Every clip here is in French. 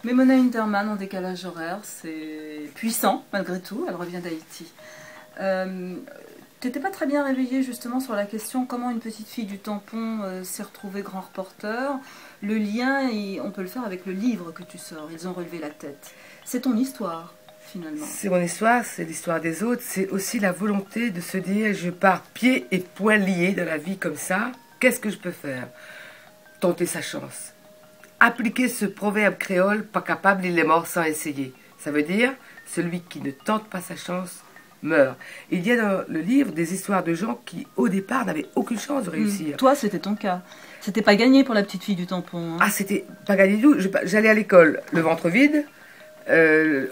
Mais Mona Hintermann en décalage horaire, c'est puissant malgré tout, elle revient d'Haïti. T'étais pas très bien réveillée justement sur la question comment une petite fille du tampon s'est retrouvée grand reporter. Le lien, on peut le faire avec le livre que tu sors, Ils ont relevé la tête. C'est ton histoire finalement. C'est mon histoire, c'est l'histoire des autres, c'est aussi la volonté de se dire je pars pieds et poings liés dans la vie comme ça, qu'est-ce que je peux faire? Tenter sa chance. Appliquer ce proverbe créole, pas capable, il est mort sans essayer. Ça veut dire, celui qui ne tente pas sa chance meurt. Il y a dans le livre des histoires de gens qui, au départ, n'avaient aucune chance de réussir. Toi, c'était ton cas. C'était pas gagné pour la petite fille du tampon. Hein. Ah, c'était pas gagné du tout. J'allais à l'école le ventre vide,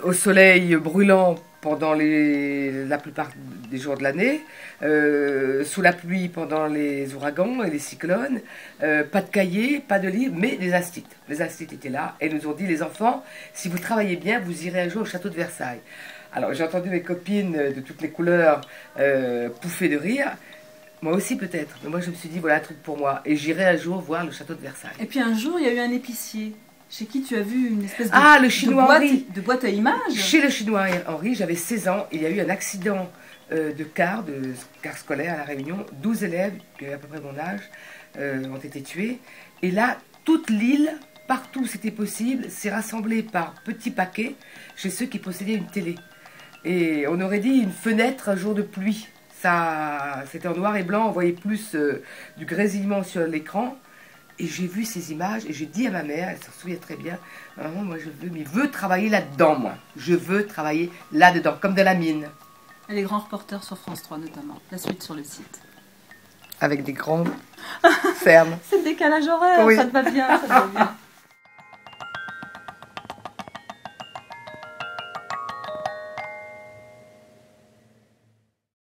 au soleil brûlant pendant la plupart des jours de l'année, sous la pluie pendant les ouragans et les cyclones, pas de cahier, pas de livre, mais des instituts. Les instituts étaient là et nous ont dit, les enfants, si vous travaillez bien, vous irez un jour au château de Versailles. Alors j'ai entendu mes copines de toutes les couleurs pouffer de rire, moi aussi peut-être, mais moi je me suis dit, voilà un truc pour moi, et j'irai un jour voir le château de Versailles. Et puis un jour, il y a eu un épicier. Chez qui tu as vu une espèce le chinois Henri. De boîte à images? Chez le chinois Henri, j'avais 16 ans, il y a eu un accident de car scolaire à La Réunion. 12 élèves, qui avaient à peu près mon âge, ont été tués. Et là, toute l'île, partout où c'était possible, s'est rassemblée par petits paquets chez ceux qui possédaient une télé. Et on aurait dit une fenêtre un jour de pluie. Ça, c'était en noir et blanc, on voyait plus du grésillement sur l'écran. Et j'ai vu ces images et j'ai dit à ma mère, elle s'en souvient très bien, maman, moi je veux travailler là-dedans, moi. Je veux travailler là-dedans, comme de la mine. Et les grands reporters sur France 3 notamment. La suite sur le site. Avec des grandes fermes. C'est le décalage horaire, oui. Ça te va bien, ça te va bien.